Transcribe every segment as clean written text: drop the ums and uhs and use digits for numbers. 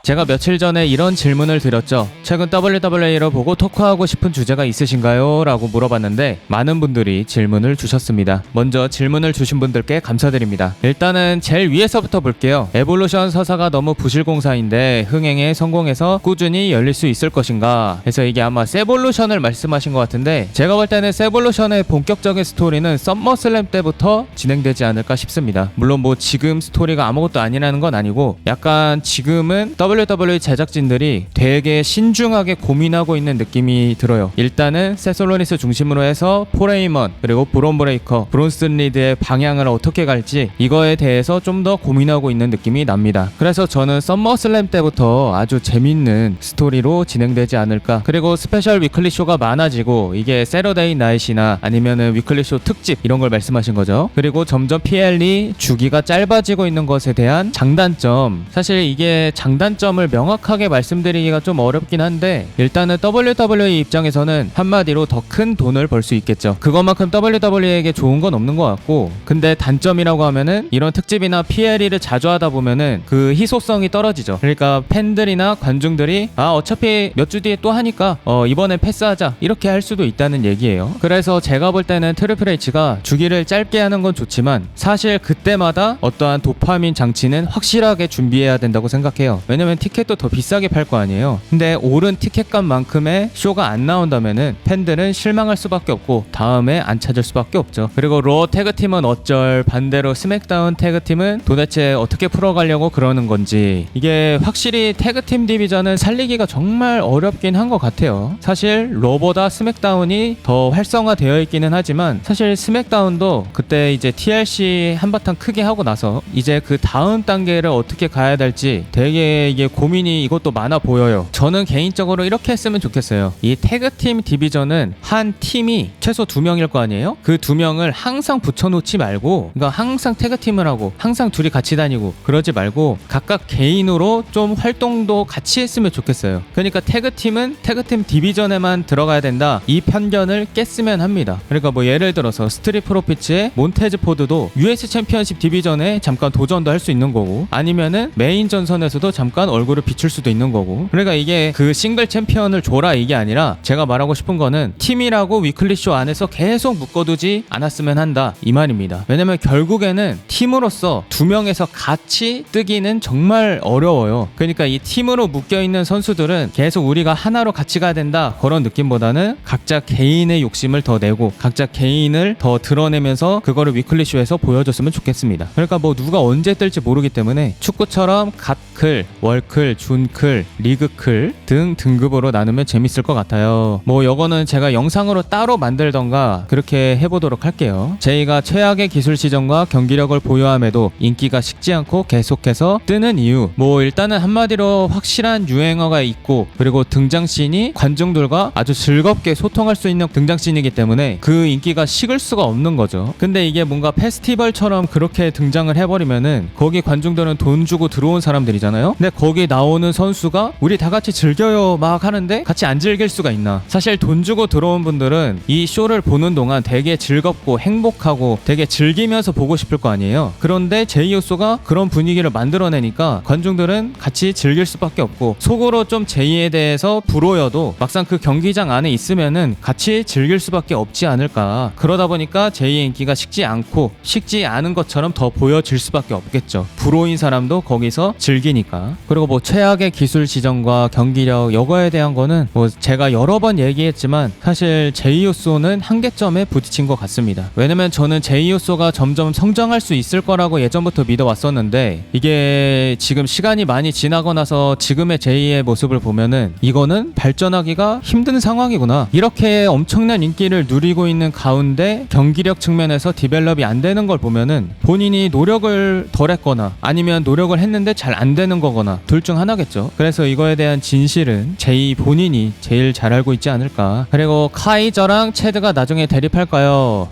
제가 며칠 전에 이런 질문을 드렸죠. 최근 WWE를 보고 토크하고 싶은 주제가 있으신가요? 라고 물어봤는데 많은 분들이 질문을 주셨습니다. 먼저 질문을 주신 분들께 감사드립니다. 일단은 제일 위에서부터 볼게요. 에볼루션 서사가 너무 부실공사인데 흥행에 성공해서 꾸준히 열릴 수 있을 것인가 해서 이게 아마 세볼루션을 말씀하신 것 같은데, 제가 볼 때는 세볼루션의 본격적인 스토리는 썸머슬램 때부터 진행되지 않을까 싶습니다. 물론 뭐 지금 스토리가 아무것도 아니라는 건 아니고, 약간 지금은 WWE 제작진들이 되게 신중하게 고민하고 있는 느낌이 들어요. 일단은 세솔로니스 중심으로 해서 포레이먼 그리고 브론 브레이커, 브론슨 리드의 방향을 어떻게 갈지 이거에 대해서 좀 더 고민하고 있는 느낌이 납니다. 그래서 저는 썸머슬램 때부터 아주 재밌는 스토리로 진행되지 않을까. 그리고 스페셜 위클리 쇼가 많아지고, 이게 세러데이 나잇이나 아니면은 위클리 쇼 특집 이런 걸 말씀하신 거죠. 그리고 점점 PL이 주기가 짧아지고 있는 것에 대한 장단점, 사실 이게 장단점을 명확하게 말씀드리기가 좀 어렵긴 한데, 일단은 WWE 입장에서는 한마디로 더 큰 돈을 벌 수 있겠죠. 그것만큼 WWE에게 좋은 건 없는 것 같고, 근데 단점이라고 하면은 이런 특집이나 PLE를 자주 하다 보면은 그 희소성이 떨어지죠. 그러니까 팬들이나 관중들이 어차피 몇 주 뒤에 또 하니까 이번에 패스하자 이렇게 할 수도 있다는 얘기예요. 그래서 제가 볼 때는 트리플 H가 주기를 짧게 하는 건 좋지만, 사실 그때마다 어떠한 도파민 장치는 확실하게 준비해야 된다고 생각해요. 왜냐면 티켓도 더 비싸게 팔 거 아니에요. 근데 오른 티켓값만큼의 쇼가 안 나온다면은 팬들은 실망할 수밖에 없고 다음에 안 찾을 수밖에 없죠. 그리고 로 태그팀은 어쩔, 반대로 스맥다운 태그팀은 도대체 어떻게 풀어가려고 그러는 건지, 이게 확실히 태그팀 디비전은 살리기가 정말 어렵긴 한 것 같아요. 사실 로보다 스맥다운이 더 활성화되어 있기는 하지만, 사실 스맥다운도 그때 이제 TLC 한바탕 크게 하고 나서 이제 그 다음 단계를 어떻게 가야 될지 되게 이게 고민이 이것도 많아 보여요. 저는 개인적으로 이렇게 했으면 좋겠어요. 이 태그팀 디비전은 한 팀이 최소 2명일 거 아니에요? 그 2명을 항상 붙여놓지 말고, 그러니까 항상 태그팀을 하고 항상 둘이 같이 다니고 그러지 말고 각각 개인으로 좀 활동도 같이 했으면 좋겠어요. 그러니까 태그팀은 태그팀 디비전에만 들어가야 된다, 이 편견을 깼으면 합니다. 그러니까 뭐 예를 들어서 스트릿 프로피츠의 몬테즈 포드도 US 챔피언십 디비전에 잠깐 도전도 할 수 있는 거고, 아니면은 메인 전선에서도 잠깐 얼굴을 비출 수도 있는 거고. 그러니까 이게 그 싱글 챔피언을 줘라 이게 아니라, 제가 말하고 싶은 거는 팀이라고 위클리 쇼 안에서 계속 묶어두지 않았으면 한다 이 말입니다. 왜냐면 결국에는 팀으로서 2명에서 같이 뜨기는 정말 어려워요. 그러니까 이 팀으로 묶여있는 선수들은 계속 우리가 하나로 같이 가야 된다 그런 느낌보다는 각자 개인의 욕심을 더 내고 각자 개인을 더 드러내면서 그거를 위클리 쇼에서 보여줬으면 좋겠습니다. 그러니까 뭐 누가 언제 뜰지 모르기 때문에 축구처럼 갓클, 월클, 준클, 리그클 등 등급으로 나누면 재밌을 것 같아요. 뭐 요거는 제가 영상으로 따로 만들던가 그렇게 해보도록 할게요. 제이가 최악의 기술 시정과 경기력을 보유함에도 인기가 식지 않고 계속해서 뜨는 이유, 뭐 일단은 한마디로 확실한 유행어가 있고, 그리고 등장씬이 관중들과 아주 즐겁게 소통할 수 있는 등장씬이기 때문에 그 인기가 식을 수가 없는 거죠. 근데 이게 뭔가 페스티벌처럼 그렇게 등장을 해버리면은 거기 관중들은 돈 주고 들어온 사람들이잖아요. 근데 거기 나오는 선수가 우리 다 같이 즐겨요 막 하는데 같이 안 즐길 수가 있나. 사실 돈 주고 들어온 분들은 이 쇼를 보는 동안 되게 즐겁고 행복하고 되게 즐기면서 보고 싶을 거 아니에요. 그런데 제이오소가 그런 분위기를 만들어내니까 관중들은 같이 즐길 수밖에 없고, 속으로 좀 제이에 대해서 불호여도 막상 그 경기장 안에 있으면은 같이 즐길 수밖에 없지 않을까. 그러다 보니까 제이의 인기가 식지 않고 식지 않은 것처럼 더 보여질 수밖에 없겠죠. 불호인 사람도 거기서 즐기니까. 그리고 뭐 최악의 기술 지정과 경기력 요거에 대한 거는 뭐 제가 여러 번 얘기했지만, 사실 제이오소는 한계점에 부딪힌 것 같습니다. 왜냐면 저는 제이오소가 점점 성장할 수 있을 거라고 예전부터 믿어왔었는데, 이게 지금 시간이 많이 지나고 나서 지금의 제이의 모습을 보면은 이거는 발전하기가 힘든 상황이구나. 이렇게 엄청난 인기를 누리고 있는 가운데 경기력 측면에서 디벨롭이 안 되는 걸 보면은 본인이 노력을 덜 했거나 아니면 노력을 했는데 잘 안 되는 거거나 둘 중 하나겠죠. 그래서 이거에 대한 진실은 제이 본인이 제일 잘 알고 있지 않을까. 그리고 카이저랑 체드가 나중에 대립할까요?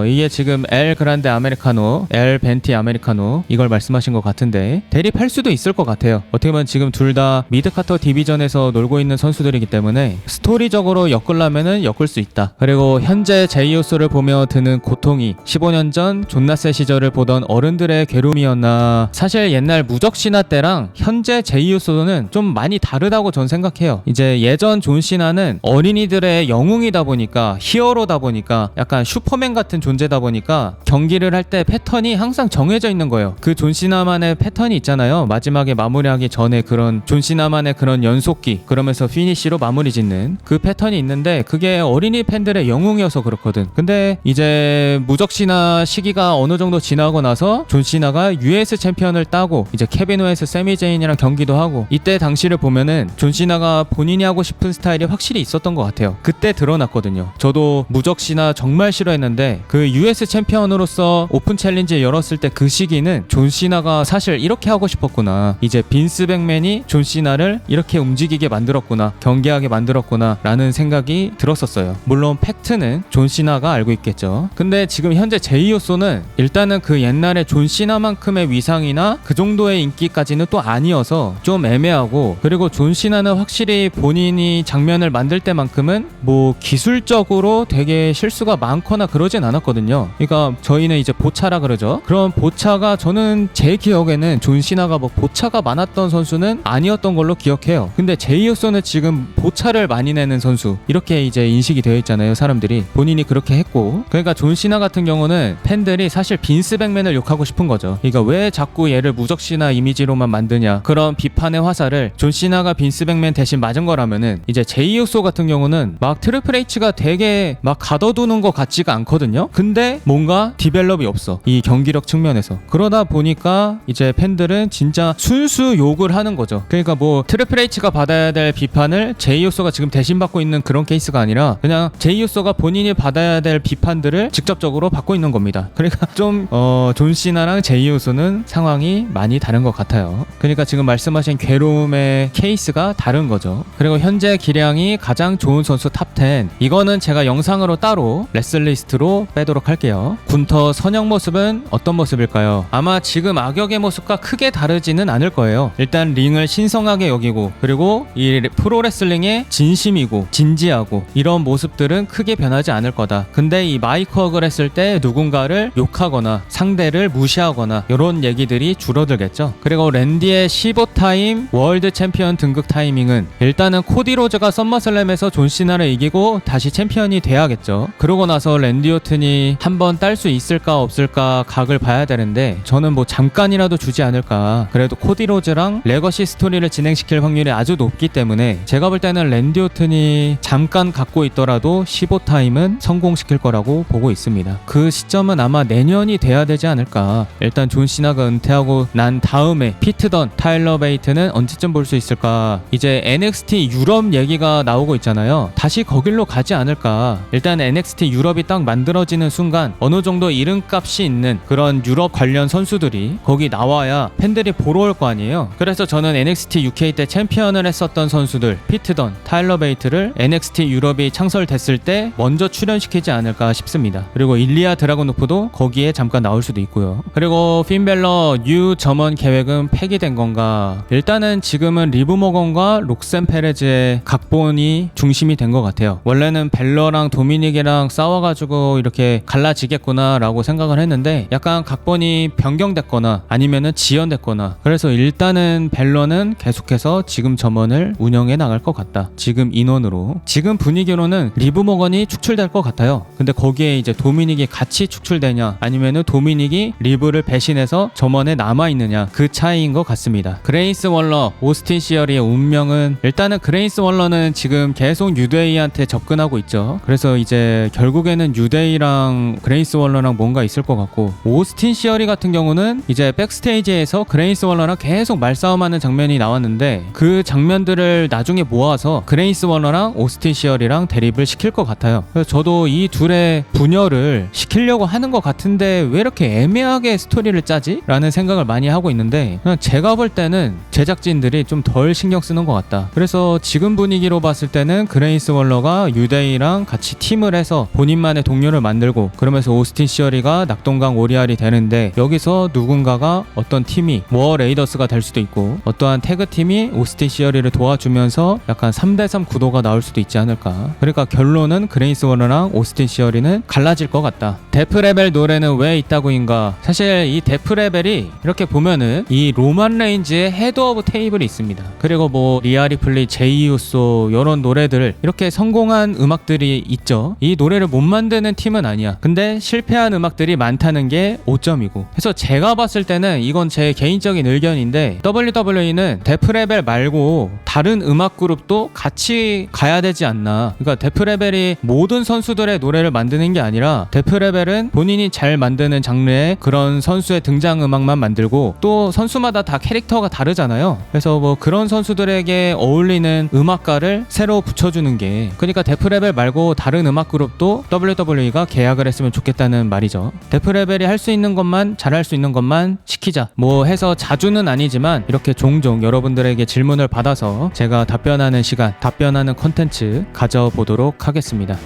이게 지금 엘 그란데 아메리카노, 엘 벤티 아메리카노 이걸 말씀하신 것 같은데, 대립할 수도 있을 것 같아요. 어떻게 보면 지금 둘 다 미드카터 디비전에서 놀고 있는 선수들이기 때문에 스토리적으로 엮으려면은 엮을 수 있다. 그리고 현재 제이오스를 보며 드는 고통이 15년 전 존나세 시절을 보던 어른들의 괴로움이었나. 사실 옛날 무적신화 때랑 현 현재 제이우소는 좀 많이 다르다고 전 생각해요. 이제 예전 존시나는 어린이들의 영웅이다 보니까, 히어로다 보니까, 약간 슈퍼맨 같은 존재다 보니까 경기를 할 때 패턴이 항상 정해져 있는 거예요. 그 존시나만의 패턴이 있잖아요. 마지막에 마무리하기 전에 그런 존시나만의 그런 연속기, 그러면서 피니시로 마무리 짓는 그 패턴이 있는데, 그게 어린이 팬들의 영웅이어서 그렇거든. 근데 이제 무적시나 시기가 어느 정도 지나고 나서 존시나가 US 챔피언을 따고 이제 케빈 오웬스, 세미 제인이랑 경기도 하고, 이때 당시를 보면은 존시나가 본인이 하고 싶은 스타일이 확실히 있었던 것 같아요. 그때 드러났거든요. 저도 무적시나 정말 싫어했는데 그 US 챔피언으로서 오픈 챌린지 열었을 때 그 시기는 존시나가 사실 이렇게 하고 싶었구나, 이제 빈스 백맨이 존시나를 이렇게 움직이게 만들었구나, 경계하게 만들었구나 라는 생각이 들었었어요. 물론 팩트는 존시나가 알고 있겠죠. 근데 지금 현재 제이우소는 일단은 그 옛날에 존시나만큼의 위상이나 그 정도의 인기까지는 또 아니어서 좀 애매하고, 그리고 존시나는 확실히 본인이 장면을 만들 때만큼은 뭐 기술적으로 되게 실수가 많거나 그러진 않았거든요. 그러니까 저희는 이제 보차라 그러죠. 그런 보차가, 저는 제 기억에는 존시나가 뭐 보차가 많았던 선수는 아니었던 걸로 기억해요. 근데 제이우소는 지금 보차를 많이 내는 선수, 이렇게 이제 인식이 되어 있잖아요. 사람들이 본인이 그렇게 했고, 그러니까 존시나 같은 경우는 팬들이 사실 빈스 백맨을 욕하고 싶은 거죠. 그러니까 왜 자꾸 얘를 무적시나 이미지로만 만드냐, 그런 비판의 화살을 존시나가 빈스 백맨 대신 맞은 거라면은, 이제 제이우소 같은 경우는 막 트리플 H가 되게 막 가둬두는 것 같지가 않거든요. 근데 뭔가 디벨롭이 없어, 이 경기력 측면에서. 그러다 보니까 이제 팬들은 진짜 순수 욕을 하는 거죠. 그러니까 뭐 트리플 H가 받아야 될 비판을 제이우소가 지금 대신 받고 있는 그런 케이스가 아니라, 그냥 제이우소가 본인이 받아야 될 비판들을 직접적으로 받고 있는 겁니다. 그러니까 좀 존시나랑 제이우소는 상황이 많이 다른 것 같아요. 그러니까 지금 말씀하신 괴로움의 케이스가 다른 거죠. 그리고 현재 기량이 가장 좋은 선수 탑10, 이거는 제가 영상으로 따로 레슬리스트로 빼도록 할게요. 군터 선영 모습은 어떤 모습일까요? 아마 지금 악역의 모습과 크게 다르지는 않을 거예요. 일단 링을 신성하게 여기고, 그리고 이 프로레슬링에 진심이고 진지하고, 이런 모습들은 크게 변하지 않을 거다. 근데 이 마이크웍을 했을 때 누군가를 욕하거나 상대를 무시하거나 이런 얘기들이 줄어들겠죠. 그리고 랜디의 15타임 월드 챔피언 등극 타이밍은 일단은 코디 로즈가 썸머슬램에서 존시나를 이기고 다시 챔피언이 돼야겠죠. 그러고 나서 랜디 오튼이 한번 딸 수 있을까 없을까 각을 봐야 되는데, 저는 뭐 잠깐이라도 주지 않을까. 그래도 코디 로즈랑 레거시 스토리를 진행시킬 확률이 아주 높기 때문에 제가 볼 때는 랜디 오튼이 잠깐 갖고 있더라도 15타임은 성공시킬 거라고 보고 있습니다. 그 시점은 아마 내년이 돼야 되지 않을까. 일단 존시나가 은퇴하고 난 다음에 피트던 타일러 베이트는 언제쯤 볼 수 있을까. 이제 NXT 유럽 얘기가 나오고 있잖아요. 다시 거길로 가지 않을까. 일단 NXT 유럽이 딱 만들어지는 순간 어느 정도 이름값이 있는 그런 유럽 관련 선수들이 거기 나와야 팬들이 보러 올 거 아니에요. 그래서 저는 NXT UK 때 챔피언을 했었던 선수들, 피트던, 타일러 베이트를 NXT 유럽이 창설됐을 때 먼저 출연시키지 않을까 싶습니다. 그리고 일리아 드라고노프도 거기에 잠깐 나올 수도 있고요. 그리고 핀벨러 뉴 점원 계획은 폐기된 건가? 일단은 지금은 리브 모건과 록센 페레즈의 각본이 중심이 된 것 같아요. 원래는 벨러랑 도미닉이랑 싸워가지고 이렇게 갈라지겠구나 라고 생각을 했는데, 약간 각본이 변경됐거나 아니면은 지연됐거나, 그래서 일단은 벨러는 계속해서 지금 점원을 운영해 나갈 것 같다. 지금 인원으로, 지금 분위기로는 리브 모건이 축출될 것 같아요. 근데 거기에 이제 도미닉이 같이 축출되냐, 아니면은 도미닉이 리브를 배신해서 점원에 남아있느냐, 그 차이인 것 같습니다. 그레이스 월러, 오스틴 시어리의 운명은, 일단은 그레이스 월러는 지금 계속 뉴데이한테 접근하고 있죠. 그래서 이제 결국에는 뉴데이랑 그레이스 월러랑 뭔가 있을 것 같고, 오스틴 시어리 같은 경우는 이제 백스테이지에서 그레이스 월러랑 계속 말싸움하는 장면이 나왔는데, 그 장면들을 나중에 모아서 그레이스 월러랑 오스틴 시어리랑 대립을 시킬 것 같아요. 그래서 저도 이 둘의 분열을 시키려고 하는 것 같은데 왜 이렇게 애매하게 스토리를 짜지? 라는 생각을 많이 하고 있는데, 그냥 제가 볼 때는 제작진들이 좀 덜 신경 쓰는 것 같다. 그래서 지금 분위기로 봤을 때는 그레이스 월러가 유데이랑 같이 팀을 해서 본인만의 동료를 만들고, 그러면서 오스틴 시어리가 낙동강 오리알이 되는데, 여기서 누군가가 어떤 팀이 워 레이더스가 될 수도 있고, 어떠한 태그팀이 오스틴 시어리를 도와주면서 약간 3대3 구도가 나올 수도 있지 않을까. 그러니까 결론은 그레이스 월러랑 오스틴 시어리는 갈라질 것 같다. 데프레벨 노래는 왜 있다고인가? 사실 이 데프레벨이 이렇게 보면은 이 로만 레인즈 뉴진스의 헤드 오브 테이블이 있습니다. 그리고 뭐 리아리플리, 제이우소 이런 노래들 이렇게 성공한 음악들이 있죠. 이 노래를 못 만드는 팀은 아니야. 근데 실패한 음악들이 많다는 게 오점이고. 그래서 제가 봤을 때는 이건 제 개인적인 의견인데 WWE는 데프레벨 말고 다른 음악 그룹도 같이 가야 되지 않나. 그러니까 데프레벨이 모든 선수들의 노래를 만드는 게 아니라 데프레벨은 본인이 잘 만드는 장르의 그런 선수의 등장음악만 만들고 또 선수마다 다 캐릭터가 다르잖아요. 그래서 뭐 그런 선수들에게 어울리는 음악가를 새로 붙여주는 게, 그러니까 데프레벨 말고 다른 음악 그룹도 WWE가 계약을 했으면 좋겠다는 말이죠. 데프레벨이 할 수 있는 것만, 잘할 수 있는 것만 시키자 뭐 해서 자주는 아니지만 이렇게 종종 여러분들에게 질문을 받아서 제가 답변하는 시간, 답변하는 컨텐츠 가져보도록 하겠습니다.